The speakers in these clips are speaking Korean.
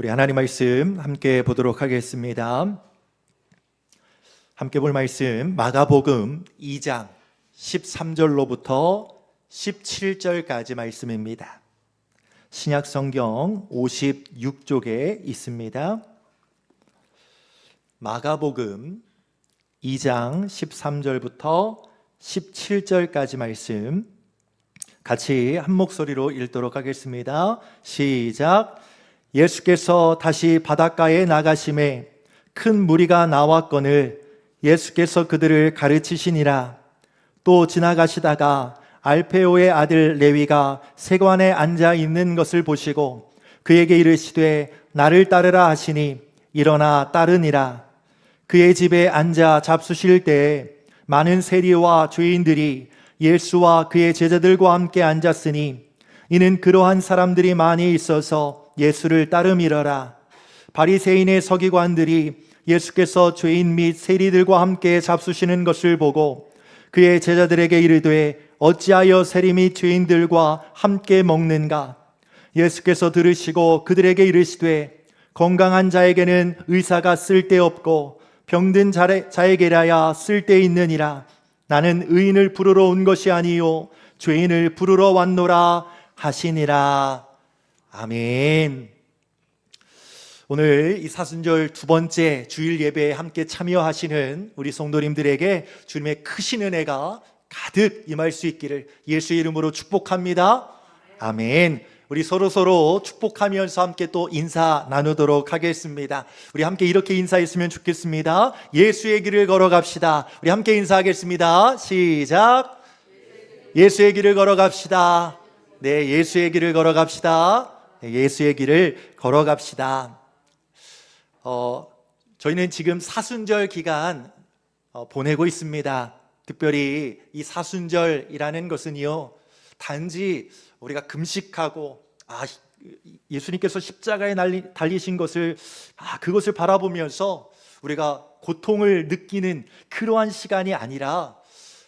우리 하나님 말씀 함께 보도록 하겠습니다. 함께 볼 말씀 마가복음 2장 13절로부터 17절까지 말씀입니다. 신약 성경 56쪽에 있습니다. 마가복음 2장 13절부터 17절까지 말씀 같이 한 목소리로 읽도록 하겠습니다. 시작. 예수께서 다시 바닷가에 나가심에 큰 무리가 나왔거늘 예수께서 그들을 가르치시니라. 또 지나가시다가 알페오의 아들 레위가 세관에 앉아 있는 것을 보시고 그에게 이르시되 나를 따르라 하시니 일어나 따르니라. 그의 집에 앉아 잡수실 때에 많은 세리와 죄인들이 예수와 그의 제자들과 함께 앉았으니 이는 그러한 사람들이 많이 있어서 예수를 따름이러라. 바리새인의 서기관들이 예수께서 죄인 및 세리들과 함께 잡수시는 것을 보고 그의 제자들에게 이르되 어찌하여 세리 및 죄인들과 함께 먹는가? 예수께서 들으시고 그들에게 이르시되 건강한 자에게는 의사가 쓸데없고 병든 자에게라야 쓸데있느니라. 나는 의인을 부르러 온 것이 아니요 죄인을 부르러 왔노라 하시니라. 아멘. 오늘 이 사순절 두 번째 주일 예배에 함께 참여하시는 우리 성도님들에게 주님의 크신 은혜가 가득 임할 수 있기를 예수의 이름으로 축복합니다. 아멘. 우리 서로 축복하면서 함께 또 인사 나누도록 하겠습니다. 우리 함께 이렇게 인사했으면 좋겠습니다. 예수의 길을 걸어갑시다. 우리 함께 인사하겠습니다. 시작. 예수의 길을 걸어갑시다. 네, 예수의 길을 걸어갑시다. 네, 예수의 길을 걸어갑시다. 저희는 지금 사순절 기간 보내고 있습니다. 특별히 이 사순절이라는 것은요, 단지 우리가 금식하고 예수님께서 십자가에 달리신 것을 그것을 바라보면서 우리가 고통을 느끼는 그러한 시간이 아니라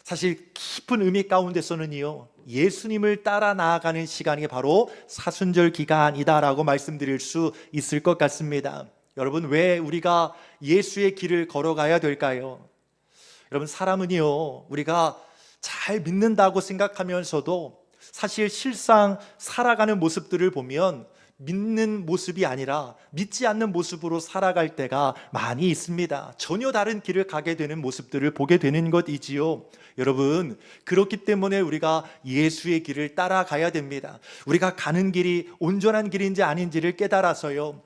사실 깊은 의미 가운데서는요, 예수님을 따라 나아가는 시간이 바로 사순절 기간이다라고 말씀드릴 수 있을 것 같습니다. 여러분, 왜 우리가 예수의 길을 걸어가야 될까요? 여러분, 사람은요, 우리가 잘 믿는다고 생각하면서도 사실 실상 살아가는 모습들을 보면 믿는 모습이 아니라 믿지 않는 모습으로 살아갈 때가 많이 있습니다. 전혀 다른 길을 가게 되는 모습들을 보게 되는 것이지요. 여러분, 그렇기 때문에 우리가 예수의 길을 따라가야 됩니다. 우리가 가는 길이 온전한 길인지 아닌지를 깨달아서요,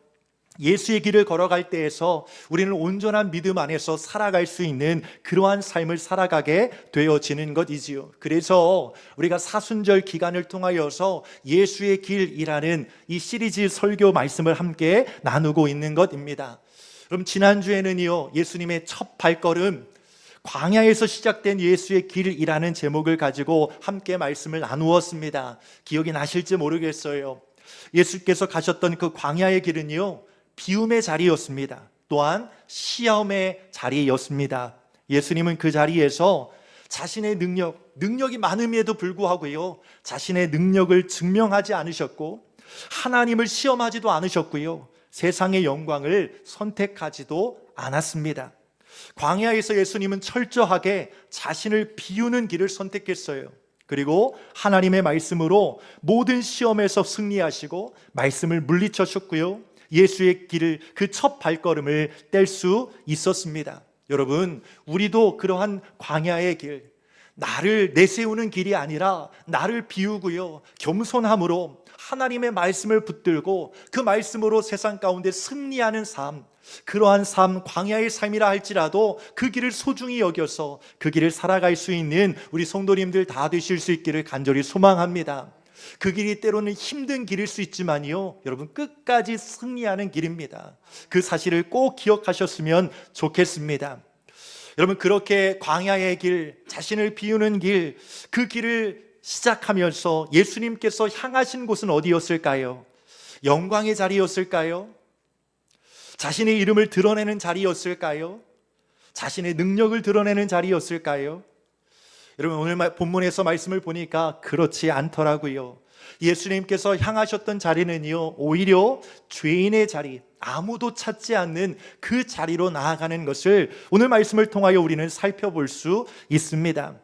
예수의 길을 걸어갈 때에서 우리는 온전한 믿음 안에서 살아갈 수 있는 그러한 삶을 살아가게 되어지는 것이지요. 그래서 우리가 사순절 기간을 통하여서 예수의 길이라는 이 시리즈 설교 말씀을 함께 나누고 있는 것입니다. 그럼 지난주에는요, 예수님의 첫 발걸음, 광야에서 시작된 예수의 길이라는 제목을 가지고 함께 말씀을 나누었습니다. 기억이 나실지 모르겠어요. 예수께서 가셨던 그 광야의 길은요, 비움의 자리였습니다. 또한 시험의 자리였습니다. 예수님은 그 자리에서 자신의 능력이 많음에도 불구하고요, 자신의 능력을 증명하지 않으셨고 하나님을 시험하지도 않으셨고요, 세상의 영광을 선택하지도 않았습니다. 광야에서 예수님은 철저하게 자신을 비우는 길을 선택했어요. 그리고 하나님의 말씀으로 모든 시험에서 승리하시고 말씀을 물리쳐셨고요, 예수의 길을, 그 첫 발걸음을 뗄 수 있었습니다. 여러분, 우리도 그러한 광야의 길, 나를 내세우는 길이 아니라 나를 비우고요, 겸손함으로 하나님의 말씀을 붙들고 그 말씀으로 세상 가운데 승리하는 삶, 그러한 삶, 광야의 삶이라 할지라도 그 길을 소중히 여겨서 그 길을 살아갈 수 있는 우리 성도님들 다 되실 수 있기를 간절히 소망합니다. 그 길이 때로는 힘든 길일 수 있지만요, 여러분, 끝까지 승리하는 길입니다. 그 사실을 꼭 기억하셨으면 좋겠습니다. 여러분, 그렇게 광야의 길, 자신을 비우는 길, 그 길을 시작하면서 예수님께서 향하신 곳은 어디였을까요? 영광의 자리였을까요? 자신의 이름을 드러내는 자리였을까요? 자신의 능력을 드러내는 자리였을까요? 여러분, 오늘 본문에서 말씀을 보니까 그렇지 않더라고요. 예수님께서 향하셨던 자리는요, 오히려 죄인의 자리, 아무도 찾지 않는 그 자리로 나아가는 것을 오늘 말씀을 통하여 우리는 살펴볼 수 있습니다.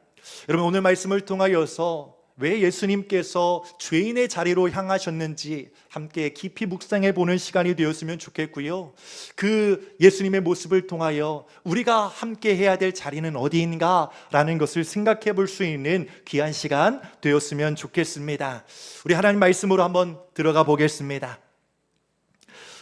여러분, 오늘 말씀을 통하여서 왜 예수님께서 죄인의 자리로 향하셨는지 함께 깊이 묵상해 보는 시간이 되었으면 좋겠고요. 그 예수님의 모습을 통하여 우리가 함께 해야 될 자리는 어디인가라는 것을 생각해 볼 수 있는 귀한 시간 되었으면 좋겠습니다. 우리 하나님 말씀으로 한번 들어가 보겠습니다.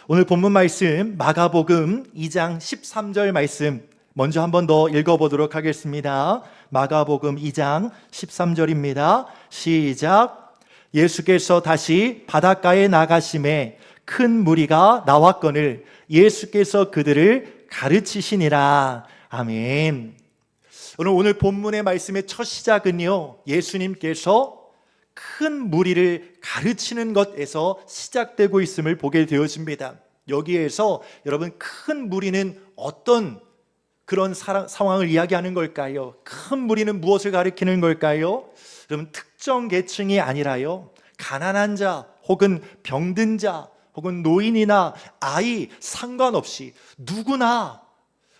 오늘 본문 말씀 마가복음 2장 13절 말씀 먼저 한 번 더 읽어보도록 하겠습니다. 마가복음 2장 13절입니다. 시작. 예수께서 다시 바닷가에 나가심에 큰 무리가 나왔거늘 예수께서 그들을 가르치시니라. 아멘. 오늘 본문의 말씀의 첫 시작은요, 예수님께서 큰 무리를 가르치는 것에서 시작되고 있음을 보게 되어집니다. 여기에서 여러분, 큰 무리는 어떤 그런 상황을 이야기하는 걸까요? 큰 무리는 무엇을 가리키는 걸까요? 여러분, 특정 계층이 아니라요, 가난한 자 혹은 병든 자 혹은 노인이나 아이 상관없이 누구나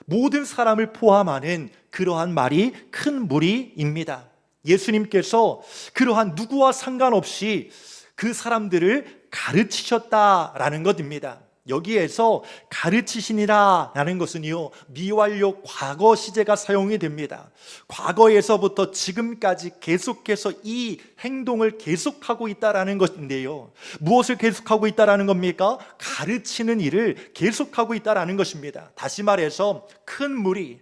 모든 사람을 포함하는 그러한 말이 큰 무리입니다. 예수님께서 그러한 누구와 상관없이 그 사람들을 가르치셨다라는 것입니다. 여기에서 가르치시니라 라는 것은요, 미완료 과거 시제가 사용이 됩니다. 과거에서부터 지금까지 계속해서 이 행동을 계속하고 있다라는 것인데요, 무엇을 계속하고 있다라는 겁니까? 가르치는 일을 계속하고 있다라는 것입니다. 다시 말해서 큰 무리,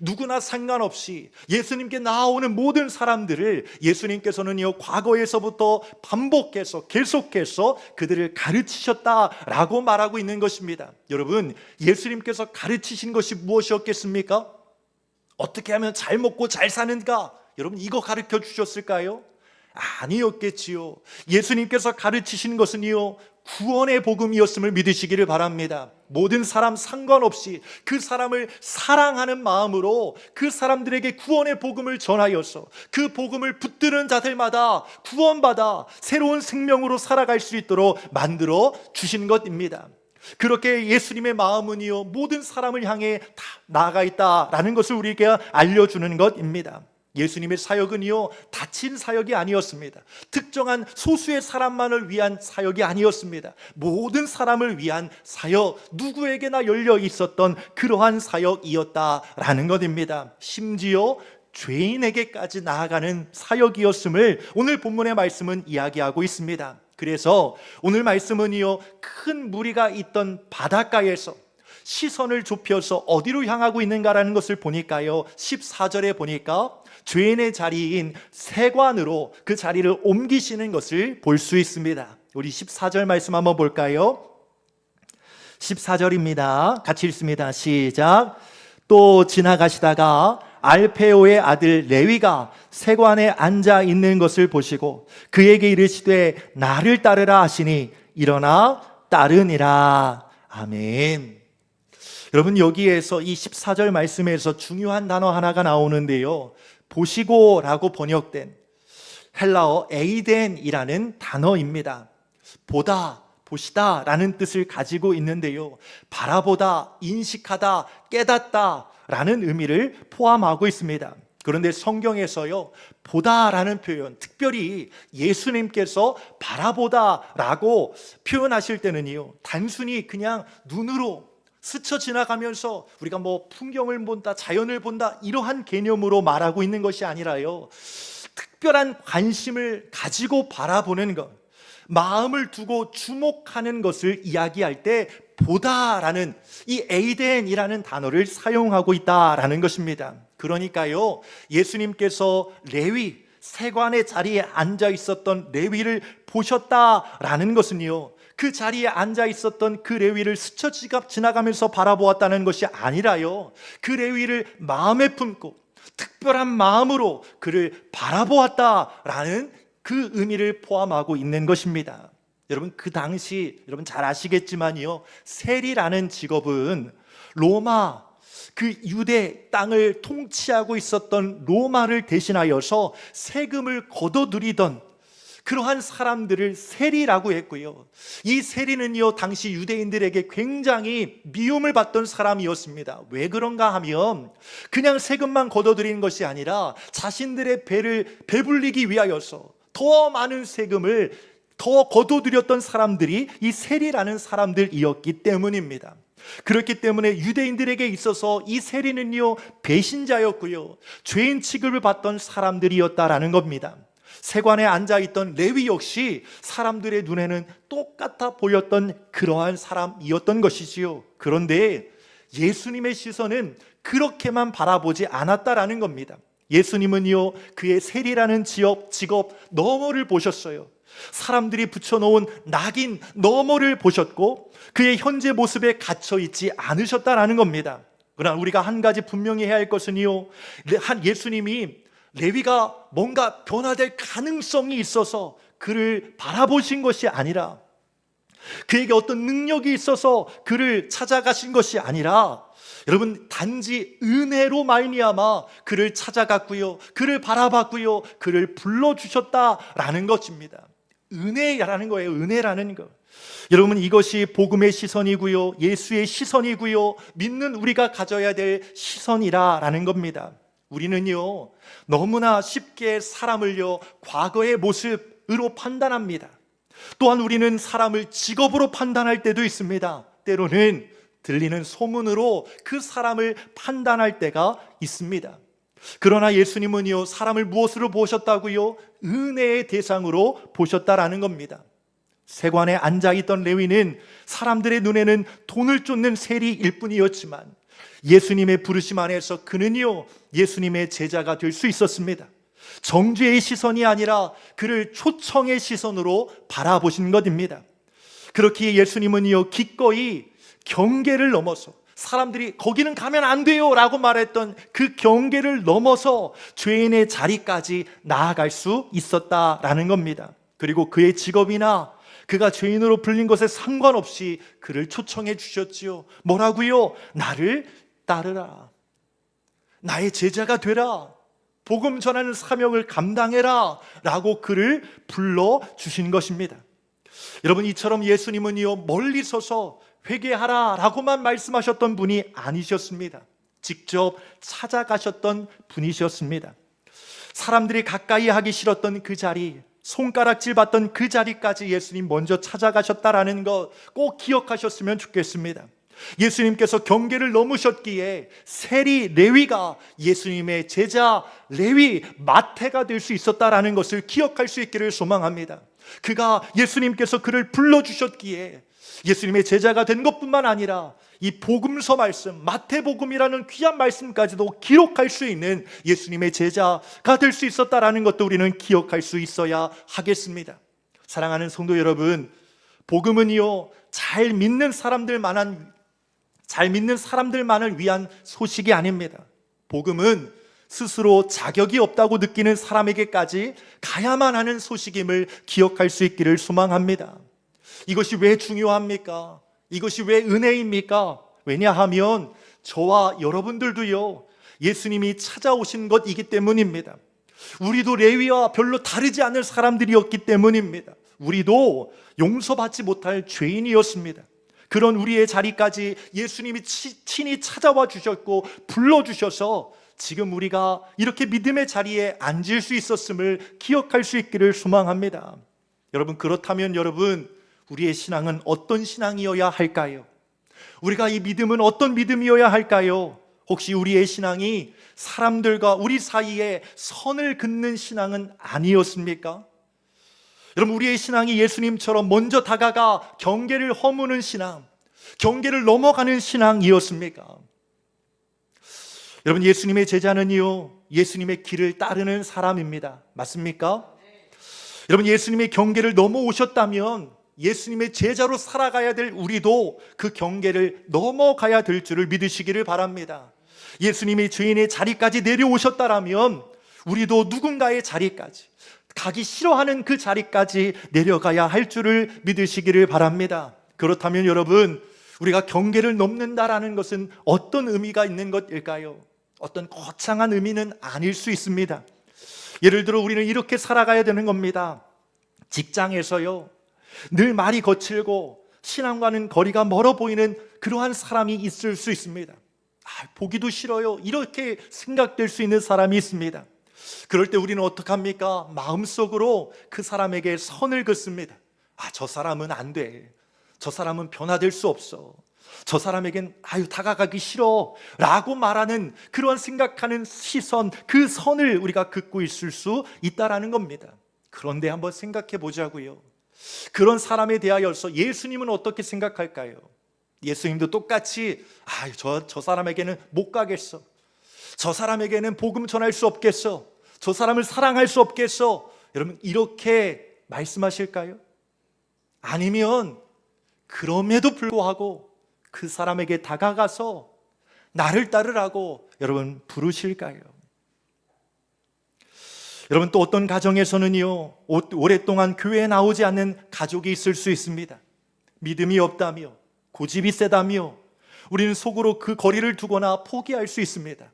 누구나 상관없이 예수님께 나오는 모든 사람들을 예수님께서는요, 과거에서부터 반복해서 계속해서 그들을 가르치셨다라고 말하고 있는 것입니다. 여러분, 예수님께서 가르치신 것이 무엇이었겠습니까? 어떻게 하면 잘 먹고 잘 사는가? 여러분, 이거 가르쳐 주셨을까요? 아니었겠지요. 예수님께서 가르치신 것은요, 구원의 복음이었음을 믿으시기를 바랍니다. 모든 사람 상관없이 그 사람을 사랑하는 마음으로 그 사람들에게 구원의 복음을 전하여서 그 복음을 붙드는 자들마다 구원받아 새로운 생명으로 살아갈 수 있도록 만들어 주신 것입니다. 그렇게 예수님의 마음은요, 모든 사람을 향해 다 나아가 있다라는 것을 우리에게 알려주는 것입니다. 예수님의 사역은요, 닫힌 사역이 아니었습니다. 특정한 소수의 사람만을 위한 사역이 아니었습니다. 모든 사람을 위한 사역, 누구에게나 열려 있었던 그러한 사역이었다라는 것입니다. 심지어 죄인에게까지 나아가는 사역이었음을 오늘 본문의 말씀은 이야기하고 있습니다. 그래서 오늘 말씀은요, 큰 무리가 있던 바닷가에서 시선을 좁혀서 어디로 향하고 있는가라는 것을 보니까요, 14절에 보니까 죄인의 자리인 세관으로 그 자리를 옮기시는 것을 볼 수 있습니다. 우리 14절 말씀 한번 볼까요? 14절입니다. 같이 읽습니다. 시작. 또 지나가시다가 알페오의 아들 레위가 세관에 앉아 있는 것을 보시고 그에게 이르시되 나를 따르라 하시니 일어나 따르니라. 아멘. 여러분, 여기에서 이 14절 말씀에서 중요한 단어 하나가 나오는데요, 보시고라고 번역된 헬라어 에이덴이라는 단어입니다. 보다, 보시다 라는 뜻을 가지고 있는데요, 바라보다, 인식하다, 깨닫다 라는 의미를 포함하고 있습니다. 그런데 성경에서요, 보다라는 표현, 특별히 예수님께서 바라보다라고 표현하실 때는요, 단순히 그냥 눈으로 스쳐 지나가면서 우리가 풍경을 본다, 자연을 본다, 이러한 개념으로 말하고 있는 것이 아니라요, 특별한 관심을 가지고 바라보는 것, 마음을 두고 주목하는 것을 이야기할 때 보다라는 이 에이덴이라는 단어를 사용하고 있다라는 것입니다. 그러니까요, 예수님께서 레위, 세관의 자리에 앉아 있었던 레위를 보셨다라는 것은요, 그 자리에 앉아 있었던 그 레위를 스쳐 지나가면서 바라보았다는 것이 아니라요, 그 레위를 마음에 품고 특별한 마음으로 그를 바라보았다라는 그 의미를 포함하고 있는 것입니다. 여러분, 그 당시 여러분 잘 아시겠지만요, 세리라는 직업은 로마, 그 유대 땅을 통치하고 있었던 로마를 대신하여서 세금을 걷어들이던 그러한 사람들을 세리라고 했고요. 이 세리는요, 당시 유대인들에게 굉장히 미움을 받던 사람이었습니다. 왜 그런가 하면 그냥 세금만 걷어들이는 것이 아니라 자신들의 배를 배불리기 위하여서 더 많은 세금을 더 거둬들였던 사람들이 이 세리라는 사람들이었기 때문입니다. 그렇기 때문에 유대인들에게 있어서 이 세리는요, 배신자였고요, 죄인 취급을 받던 사람들이었다라는 겁니다. 세관에 앉아있던 레위 역시 사람들의 눈에는 똑같아 보였던 그러한 사람이었던 것이지요. 그런데 예수님의 시선은 그렇게만 바라보지 않았다라는 겁니다. 예수님은요, 그의 세리라는 직업 너머를 보셨어요. 사람들이 붙여놓은 낙인 너머를 보셨고 그의 현재 모습에 갇혀있지 않으셨다라는 겁니다. 그러나 우리가 한 가지 분명히 해야 할 것은요, 예수님이 레위가 뭔가 변화될 가능성이 있어서 그를 바라보신 것이 아니라, 그에게 어떤 능력이 있어서 그를 찾아가신 것이 아니라, 여러분, 단지 은혜로 말미암아 그를 찾아갔고요, 그를 바라봤고요, 그를 불러주셨다라는 것입니다. 은혜라는 거예요. 은혜라는 것. 여러분, 이것이 복음의 시선이고요, 예수의 시선이고요, 믿는 우리가 가져야 될 시선이라는 겁니다. 우리는요, 너무나 쉽게 사람을요, 과거의 모습으로 판단합니다. 또한 우리는 사람을 직업으로 판단할 때도 있습니다. 때로는 들리는 소문으로 그 사람을 판단할 때가 있습니다. 그러나 예수님은요, 사람을 무엇으로 보셨다고요? 은혜의 대상으로 보셨다라는 겁니다. 세관에 앉아있던 레위는 사람들의 눈에는 돈을 쫓는 세리일 뿐이었지만 예수님의 부르심 안에서 그는요, 예수님의 제자가 될 수 있었습니다. 정죄의 시선이 아니라 그를 초청의 시선으로 바라보신 것입니다. 그렇기에 예수님은요, 기꺼이 경계를 넘어서, 사람들이 거기는 가면 안 돼요 라고 말했던 그 경계를 넘어서 죄인의 자리까지 나아갈 수 있었다라는 겁니다. 그리고 그의 직업이나 그가 죄인으로 불린 것에 상관없이 그를 초청해 주셨지요. 뭐라고요? 나를 따르라, 나의 제자가 되라, 복음 전하는 사명을 감당해라 라고 그를 불러주신 것입니다. 여러분, 이처럼 예수님은요, 멀리 서서 회개하라 라고만 말씀하셨던 분이 아니셨습니다. 직접 찾아가셨던 분이셨습니다. 사람들이 가까이 하기 싫었던 그 자리, 손가락질 받던 그 자리까지 예수님 먼저 찾아가셨다라는 거 꼭 기억하셨으면 좋겠습니다. 예수님께서 경계를 넘으셨기에 세리 레위가 예수님의 제자 레위 마태가 될 수 있었다라는 것을 기억할 수 있기를 소망합니다. 그가, 예수님께서 그를 불러주셨기에 예수님의 제자가 된 것뿐만 아니라 이 복음서 말씀, 마태복음이라는 귀한 말씀까지도 기록할 수 있는 예수님의 제자가 될 수 있었다라는 것도 우리는 기억할 수 있어야 하겠습니다. 사랑하는 성도 여러분, 복음은요, 잘 믿는 사람들만을 위한 소식이 아닙니다. 복음은 스스로 자격이 없다고 느끼는 사람에게까지 가야만 하는 소식임을 기억할 수 있기를 소망합니다. 이것이 왜 중요합니까? 이것이 왜 은혜입니까? 왜냐하면 저와 여러분들도요, 예수님이 찾아오신 것이기 때문입니다. 우리도 레위와 별로 다르지 않을 사람들이었기 때문입니다. 우리도 용서받지 못할 죄인이었습니다. 그런 우리의 자리까지 예수님이 친히 찾아와 주셨고 불러주셔서 지금 우리가 이렇게 믿음의 자리에 앉을 수 있었음을 기억할 수 있기를 소망합니다. 여러분, 그렇다면 여러분, 우리의 신앙은 어떤 신앙이어야 할까요? 우리가 이 믿음은 어떤 믿음이어야 할까요? 혹시 우리의 신앙이 사람들과 우리 사이에 선을 긋는 신앙은 아니었습니까? 여러분, 우리의 신앙이 예수님처럼 먼저 다가가 경계를 허무는 신앙, 경계를 넘어가는 신앙이었습니까? 여러분, 예수님의 제자는요, 예수님의 길을 따르는 사람입니다. 맞습니까? 여러분, 예수님의 경계를 넘어오셨다면 예수님의 제자로 살아가야 될 우리도 그 경계를 넘어가야 될 줄을 믿으시기를 바랍니다. 예수님이 죄인의 자리까지 내려오셨다라면 우리도 누군가의 자리까지, 가기 싫어하는 그 자리까지 내려가야 할 줄을 믿으시기를 바랍니다. 그렇다면 여러분, 우리가 경계를 넘는다라는 것은 어떤 의미가 있는 것일까요? 어떤 거창한 의미는 아닐 수 있습니다. 예를 들어 우리는 이렇게 살아가야 되는 겁니다. 직장에서요, 늘 말이 거칠고 신앙과는 거리가 멀어 보이는 그러한 사람이 있을 수 있습니다. 보기도 싫어요, 이렇게 생각될 수 있는 사람이 있습니다. 그럴 때 우리는 어떡합니까? 마음속으로 그 사람에게 선을 긋습니다. 저 사람은 안 돼, 저 사람은 변화될 수 없어, 저 사람에겐 다가가기 싫어 라고 말하는 그런 생각하는 시선, 그 선을 우리가 긋고 있을 수 있다라는 겁니다. 그런데 한번 생각해 보자고요. 그런 사람에 대하여서 예수님은 어떻게 생각할까요? 예수님도 똑같이 저 사람에게는 못 가겠어, 저 사람에게는 복음 전할 수 없겠어, 저 사람을 사랑할 수 없겠어, 여러분 이렇게 말씀하실까요? 아니면 그럼에도 불구하고 그 사람에게 다가가서 나를 따르라고 여러분 부르실까요? 여러분, 또 어떤 가정에서는요, 오랫동안 교회에 나오지 않는 가족이 있을 수 있습니다. 믿음이 없다며, 고집이 세다며, 우리는 속으로 그 거리를 두거나 포기할 수 있습니다.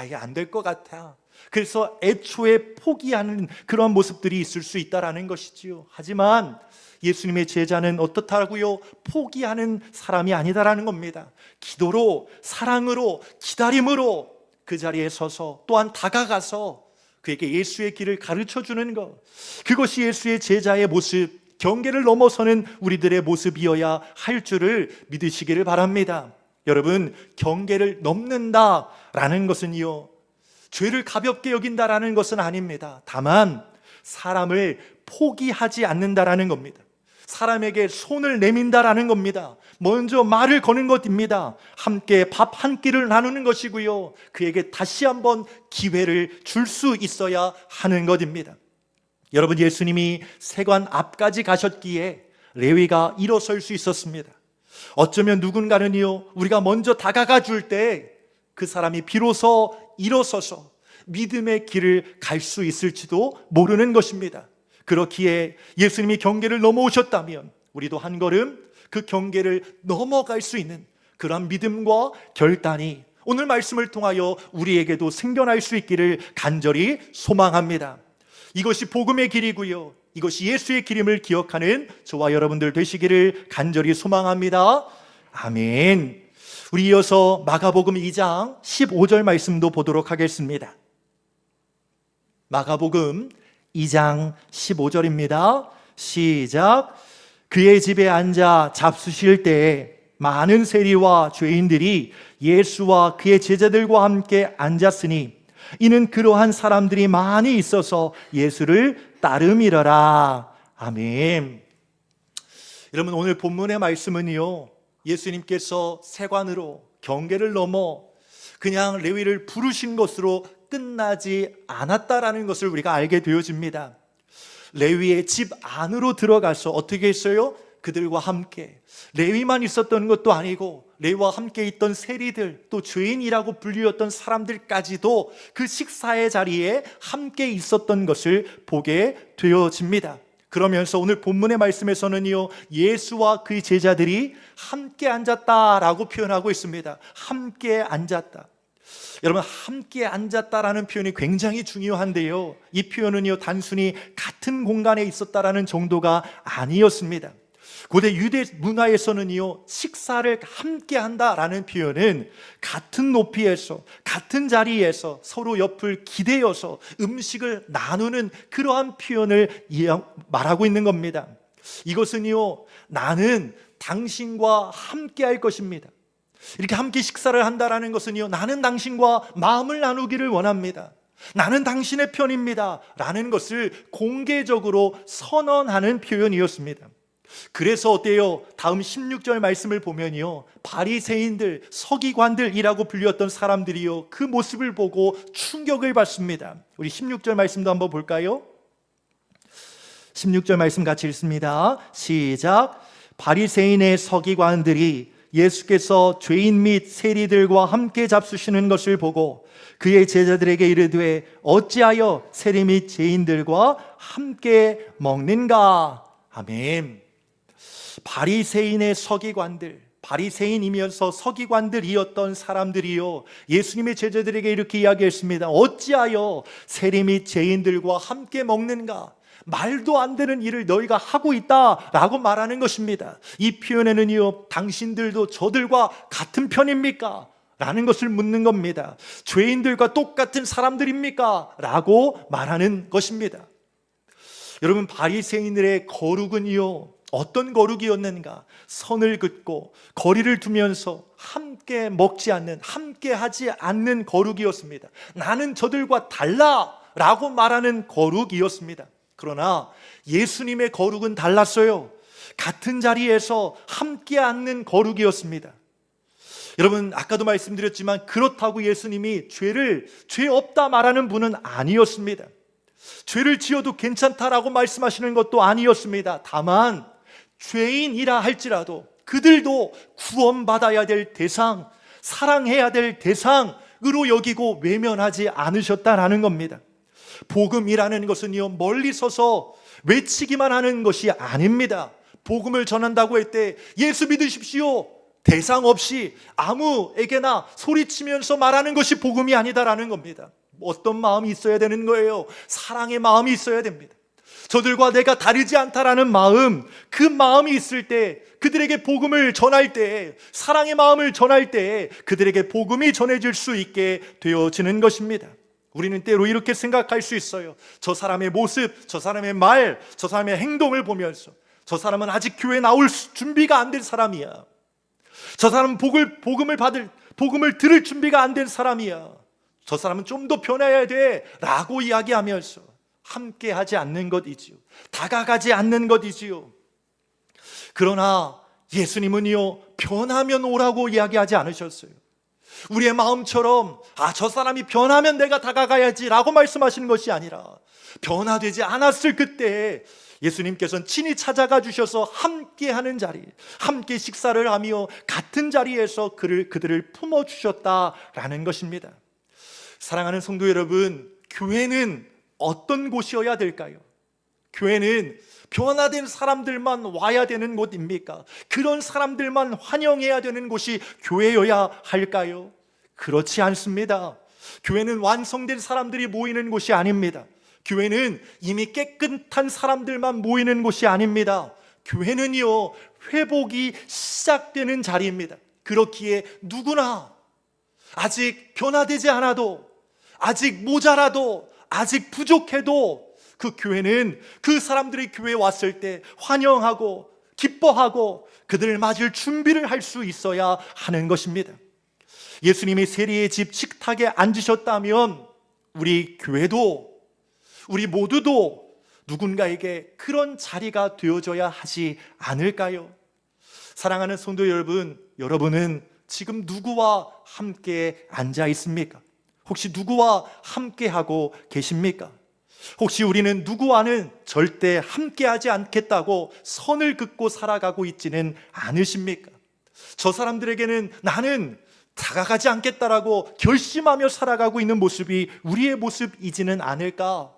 이게 안 될 것 같아. 그래서 애초에 포기하는 그런 모습들이 있을 수 있다라는 것이지요. 하지만 예수님의 제자는 어떻다고요? 포기하는 사람이 아니다라는 겁니다. 기도로, 사랑으로, 기다림으로 그 자리에 서서 또한 다가가서 그에게 예수의 길을 가르쳐주는 것, 그것이 예수의 제자의 모습, 경계를 넘어서는 우리들의 모습이어야 할 줄을 믿으시기를 바랍니다. 여러분, 경계를 넘는다라는 것은요, 죄를 가볍게 여긴다라는 것은 아닙니다. 다만 사람을 포기하지 않는다라는 겁니다. 사람에게 손을 내민다라는 겁니다. 먼저 말을 거는 것입니다. 함께 밥 한 끼를 나누는 것이고요, 그에게 다시 한번 기회를 줄 수 있어야 하는 것입니다. 여러분, 예수님이 세관 앞까지 가셨기에 레위가 일어설 수 있었습니다. 어쩌면 누군가는요, 우리가 먼저 다가가 줄 때 그 사람이 비로소 일어서서 믿음의 길을 갈 수 있을지도 모르는 것입니다. 그렇기에 예수님이 경계를 넘어오셨다면 우리도 한 걸음 그 경계를 넘어갈 수 있는 그런 믿음과 결단이 오늘 말씀을 통하여 우리에게도 생겨날 수 있기를 간절히 소망합니다. 이것이 복음의 길이고요, 이것이 예수의 길임을 기억하는 저와 여러분들 되시기를 간절히 소망합니다. 아멘. 우리 이어서 마가복음 2장 15절 말씀도 보도록 하겠습니다. 마가복음 2장 15절입니다. 시작. 그의 집에 앉아 잡수실 때에 많은 세리와 죄인들이 예수와 그의 제자들과 함께 앉았으니 이는 그러한 사람들이 많이 있어서 예수를 따름이러라. 아멘. 여러분, 오늘 본문의 말씀은요, 예수님께서 세관으로 경계를 넘어 그냥 레위를 부르신 것으로 끝나지 않았다라는 것을 우리가 알게 되어집니다. 레위의 집 안으로 들어가서 어떻게 했어요? 그들과 함께, 레위만 있었던 것도 아니고 레위와 함께 있던 세리들, 또 죄인이라고 불리웠던 사람들까지도 그 식사의 자리에 함께 있었던 것을 보게 되어집니다. 그러면서 오늘 본문의 말씀에서는요, 예수와 그의 제자들이 함께 앉았다라고 표현하고 있습니다. 함께 앉았다. 여러분, 함께 앉았다라는 표현이 굉장히 중요한데요, 이 표현은요, 단순히 같은 공간에 있었다라는 정도가 아니었습니다. 고대 유대 문화에서는요, 식사를 함께 한다라는 표현은 같은 높이에서, 같은 자리에서 서로 옆을 기대어서 음식을 나누는 그러한 표현을 말하고 있는 겁니다. 이것은요, 나는 당신과 함께 할 것입니다. 이렇게 함께 식사를 한다라는 것은요, 나는 당신과 마음을 나누기를 원합니다. 나는 당신의 편입니다 라는 것을 공개적으로 선언하는 표현이었습니다. 그래서 어때요? 다음 16절 말씀을 보면요, 바리새인들, 서기관들이라고 불렸던 사람들이요, 그 모습을 보고 충격을 받습니다. 우리 16절 말씀도 한번 볼까요? 16절 말씀 같이 읽습니다. 시작. 바리새인의 서기관들이 예수께서 죄인 및 세리들과 함께 잡수시는 것을 보고 그의 제자들에게 이르되 어찌하여 세리 및 죄인들과 함께 먹는가? 아멘. 바리새인의 서기관들, 바리새인이면서 서기관들이었던 사람들이요, 예수님의 제자들에게 이렇게 이야기했습니다. 어찌하여 세리 및 죄인들과 함께 먹는가? 말도 안 되는 일을 너희가 하고 있다라고 말하는 것입니다. 이 표현에는요, 당신들도 저들과 같은 편입니까? 라는 것을 묻는 겁니다. 죄인들과 똑같은 사람들입니까? 라고 말하는 것입니다. 여러분, 바리새인들의 거룩은요, 어떤 거룩이었는가? 선을 긋고 거리를 두면서 함께 먹지 않는, 함께 하지 않는 거룩이었습니다. 나는 저들과 달라 라고 말하는 거룩이었습니다. 그러나 예수님의 거룩은 달랐어요. 같은 자리에서 함께 앉는 거룩이었습니다. 여러분, 아까도 말씀드렸지만 그렇다고 예수님이 죄 없다 말하는 분은 아니었습니다. 죄를 지어도 괜찮다라고 말씀하시는 것도 아니었습니다. 다만 죄인이라 할지라도 그들도 구원받아야 될 대상, 사랑해야 될 대상으로 여기고 외면하지 않으셨다라는 겁니다. 복음이라는 것은요, 멀리 서서 외치기만 하는 것이 아닙니다. 복음을 전한다고 할 때 예수 믿으십시오, 대상 없이 아무에게나 소리치면서 말하는 것이 복음이 아니다라는 겁니다. 어떤 마음이 있어야 되는 거예요? 사랑의 마음이 있어야 됩니다. 저들과 내가 다르지 않다라는 마음, 그 마음이 있을 때, 그들에게 복음을 전할 때, 사랑의 마음을 전할 때 그들에게 복음이 전해질 수 있게 되어지는 것입니다. 우리는 때로 이렇게 생각할 수 있어요. 저 사람의 모습, 저 사람의 말, 저 사람의 행동을 보면서 저 사람은 아직 교회에 나올 준비가 안 된 사람이야. 저 사람은 복음을 들을 준비가 안 된 사람이야. 저 사람은 좀 더 변해야 돼 라고 이야기하면서 함께 하지 않는 것이지요. 다가가지 않는 것이지요. 그러나 예수님은요, 변하면 오라고 이야기하지 않으셨어요. 우리의 마음처럼 저 사람이 변하면 내가 다가가야지 라고 말씀하시는 것이 아니라, 변화되지 않았을 그때 예수님께서는 친히 찾아가 주셔서 함께하는 자리, 함께 식사를 하며 같은 자리에서 그들을 품어주셨다라는 것입니다. 사랑하는 성도 여러분, 교회는 어떤 곳이어야 될까요? 교회는 변화된 사람들만 와야 되는 곳입니까? 그런 사람들만 환영해야 되는 곳이 교회여야 할까요? 그렇지 않습니다. 교회는 완성된 사람들이 모이는 곳이 아닙니다. 교회는 이미 깨끗한 사람들만 모이는 곳이 아닙니다. 교회는요, 회복이 시작되는 자리입니다. 그렇기에 누구나 아직 변화되지 않아도, 아직 모자라도, 아직 부족해도 그 교회는 그 사람들이 교회에 왔을 때 환영하고 기뻐하고 그들을 맞을 준비를 할 수 있어야 하는 것입니다. 예수님이 세리의 집 식탁에 앉으셨다면 우리 교회도, 우리 모두도 누군가에게 그런 자리가 되어줘야 하지 않을까요? 사랑하는 성도 여러분, 여러분은 지금 누구와 함께 앉아 있습니까? 혹시 누구와 함께 하고 계십니까? 혹시 우리는 누구와는 절대 함께하지 않겠다고 선을 긋고 살아가고 있지는 않으십니까? 저 사람들에게는 나는 다가가지 않겠다라고 결심하며 살아가고 있는 모습이 우리의 모습이지는 않을까?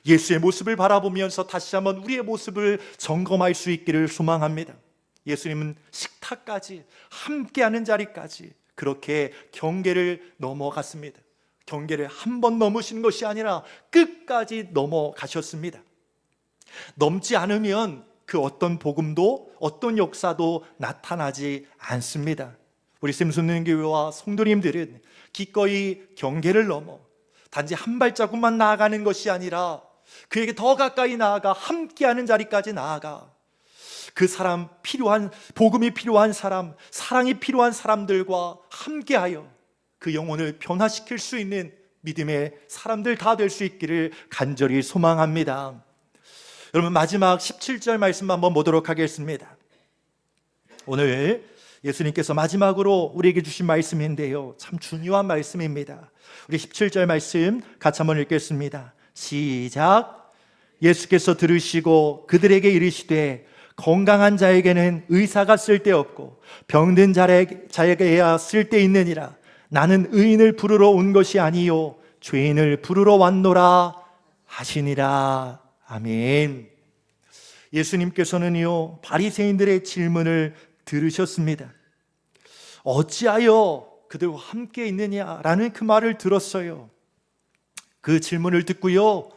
예수의 모습을 바라보면서 다시 한번 우리의 모습을 점검할 수 있기를 소망합니다. 예수님은 식탁까지, 함께하는 자리까지 그렇게 경계를 넘어갔습니다. 경계를 한 번 넘으신 것이 아니라 끝까지 넘어가셨습니다. 넘지 않으면 그 어떤 복음도, 어떤 역사도 나타나지 않습니다. 우리 샘솟는교회와 성도님들은 기꺼이 경계를 넘어 단지 한 발자국만 나아가는 것이 아니라 그에게 더 가까이 나아가 함께하는 자리까지 나아가 그 사람, 복음이 필요한 사람, 사랑이 필요한 사람들과 함께하여 그 영혼을 변화시킬 수 있는 믿음의 사람들 다 될 수 있기를 간절히 소망합니다. 여러분, 마지막 17절 말씀 한번 보도록 하겠습니다. 오늘 예수님께서 마지막으로 우리에게 주신 말씀인데요, 참 중요한 말씀입니다. 우리 17절 말씀 같이 한번 읽겠습니다. 시작. 예수께서 들으시고 그들에게 이르시되 건강한 자에게는 의사가 쓸데없고 병든 자에게야 쓸데있느니라. 나는 의인을 부르러 온 것이 아니요 죄인을 부르러 왔노라 하시니라. 아멘. 예수님께서는요, 바리새인들의 질문을 들으셨습니다. 어찌하여 그들과 함께 있느냐라는 그 말을 들었어요. 그 질문을 듣고요,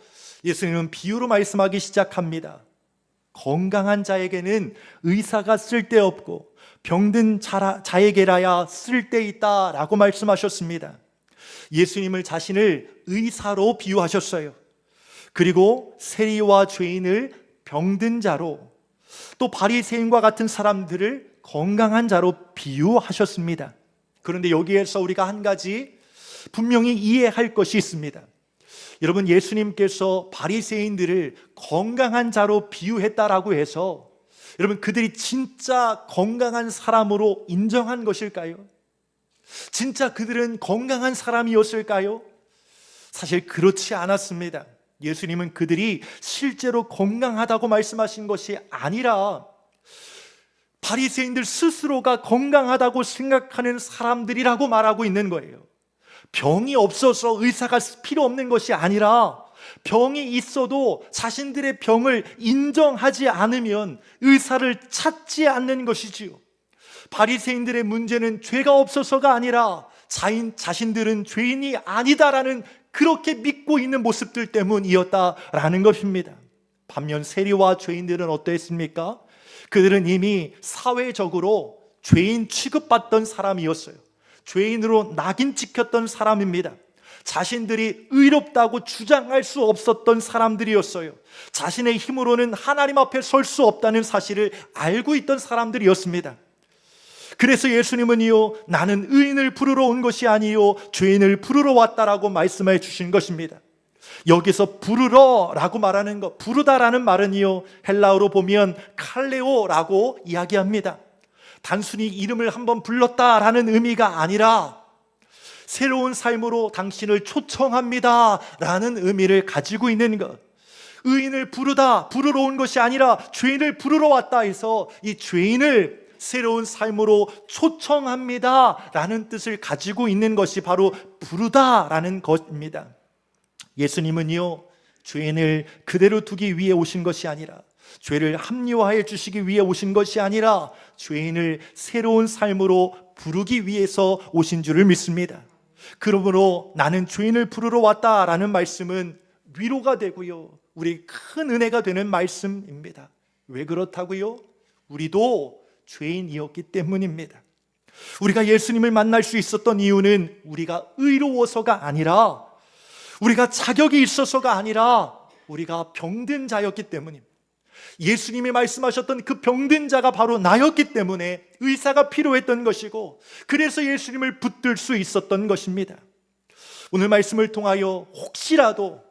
예수님은 비유로 말씀하기 시작합니다. 건강한 자에게는 의사가 쓸데없고 병든 자에게라야 쓸데있다 라고 말씀하셨습니다. 예수님을 자신을 의사로 비유하셨어요. 그리고 세리와 죄인을 병든 자로, 또 바리새인과 같은 사람들을 건강한 자로 비유하셨습니다. 그런데 여기에서 우리가 한 가지 분명히 이해할 것이 있습니다. 여러분, 예수님께서 바리새인들을 건강한 자로 비유했다라고 해서 여러분, 그들이 진짜 건강한 사람으로 인정한 것일까요? 진짜 그들은 건강한 사람이었을까요? 사실 그렇지 않았습니다. 예수님은 그들이 실제로 건강하다고 말씀하신 것이 아니라 바리새인들 스스로가 건강하다고 생각하는 사람들이라고 말하고 있는 거예요. 병이 없어서 의사가 필요 없는 것이 아니라 병이 있어도 자신들의 병을 인정하지 않으면 의사를 찾지 않는 것이지요. 바리새인들의 문제는 죄가 없어서가 아니라 자신들은 죄인이 아니다라는 그렇게 믿고 있는 모습들 때문이었다라는 것입니다. 반면 세리와 죄인들은 어떠했습니까? 그들은 이미 사회적으로 죄인 취급받던 사람이었어요. 죄인으로 낙인 찍혔던 사람입니다. 자신들이 의롭다고 주장할 수 없었던 사람들이었어요. 자신의 힘으로는 하나님 앞에 설 수 없다는 사실을 알고 있던 사람들이었습니다. 그래서 예수님은요, 나는 의인을 부르러 온 것이 아니요 죄인을 부르러 왔다라고 말씀해 주신 것입니다. 여기서 부르러라고 말하는 것, 부르다라는 말은요, 헬라어로 보면 칼레오라고 이야기합니다. 단순히 이름을 한번 불렀다라는 의미가 아니라 새로운 삶으로 당신을 초청합니다 라는 의미를 가지고 있는 것. 의인을 부르러 온 것이 아니라 죄인을 부르러 왔다 해서 이 죄인을 새로운 삶으로 초청합니다 라는 뜻을 가지고 있는 것이 바로 부르다라는 것입니다. 예수님은요, 죄인을 그대로 두기 위해 오신 것이 아니라, 죄를 합리화해 주시기 위해 오신 것이 아니라 죄인을 새로운 삶으로 부르기 위해서 오신 줄을 믿습니다. 그러므로 나는 죄인을 부르러 왔다라는 말씀은 위로가 되고요, 우리 큰 은혜가 되는 말씀입니다. 왜 그렇다고요? 우리도 죄인이었기 때문입니다. 우리가 예수님을 만날 수 있었던 이유는 우리가 의로워서가 아니라, 우리가 자격이 있어서가 아니라 우리가 병든 자였기 때문입니다. 예수님이 말씀하셨던 그 병든 자가 바로 나였기 때문에 의사가 필요했던 것이고, 그래서 예수님을 붙들 수 있었던 것입니다. 오늘 말씀을 통하여 혹시라도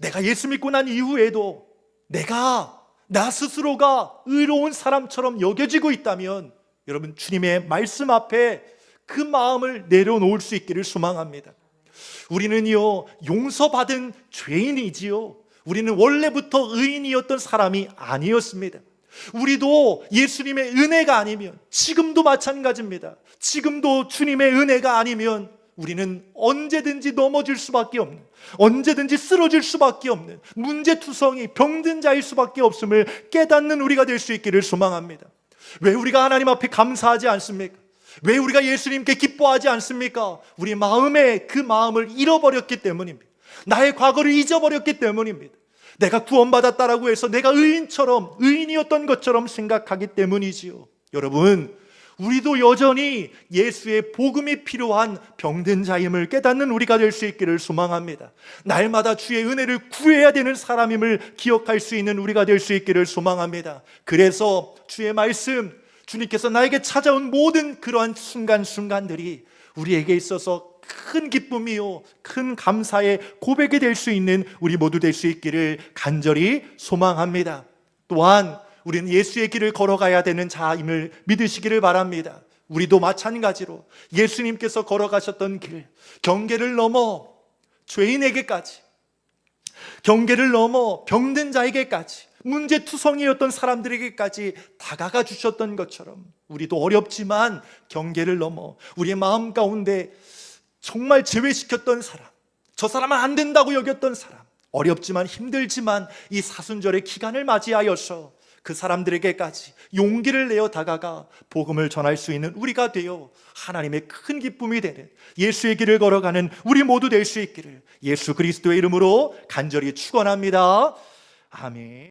내가 예수 믿고 난 이후에도 나 스스로가 의로운 사람처럼 여겨지고 있다면, 여러분, 주님의 말씀 앞에 그 마음을 내려놓을 수 있기를 소망합니다. 우리는요, 용서받은 죄인이지요, 우리는 원래부터 의인이었던 사람이 아니었습니다. 우리도 예수님의 은혜가 아니면, 지금도 마찬가지입니다. 지금도 주님의 은혜가 아니면 우리는 언제든지 넘어질 수밖에 없는, 언제든지 쓰러질 수밖에 없는 문제투성이 병든 자일 수밖에 없음을 깨닫는 우리가 될 수 있기를 소망합니다. 왜 우리가 하나님 앞에 감사하지 않습니까? 왜 우리가 예수님께 기뻐하지 않습니까? 우리 마음에 그 마음을 잃어버렸기 때문입니다. 나의 과거를 잊어버렸기 때문입니다. 내가 구원받았다라고 해서 내가 의인이었던 것처럼 생각하기 때문이지요. 여러분, 우리도 여전히 예수의 복음이 필요한 병든 자임을 깨닫는 우리가 될 수 있기를 소망합니다. 날마다 주의 은혜를 구해야 되는 사람임을 기억할 수 있는 우리가 될 수 있기를 소망합니다. 그래서 주의 말씀, 주님께서 나에게 찾아온 모든 그러한 순간순간들이 우리에게 있어서 큰 기쁨이요, 큰 감사의 고백이 될 수 있는 우리 모두 될 수 있기를 간절히 소망합니다. 또한 우리는 예수의 길을 걸어가야 되는 자임을 믿으시기를 바랍니다. 우리도 마찬가지로 예수님께서 걸어가셨던 길, 경계를 넘어 죄인에게까지, 경계를 넘어 병든 자에게까지, 문제투성이였던 사람들에게까지 다가가 주셨던 것처럼 우리도 어렵지만 경계를 넘어 우리의 마음 가운데 정말 제외시켰던 사람, 저 사람은 안 된다고 여겼던 사람, 어렵지만 힘들지만 이 사순절의 기간을 맞이하여서 그 사람들에게까지 용기를 내어 다가가 복음을 전할 수 있는 우리가 되어 하나님의 큰 기쁨이 되는 예수의 길을 걸어가는 우리 모두 될 수 있기를 예수 그리스도의 이름으로 간절히 축원합니다. 아멘.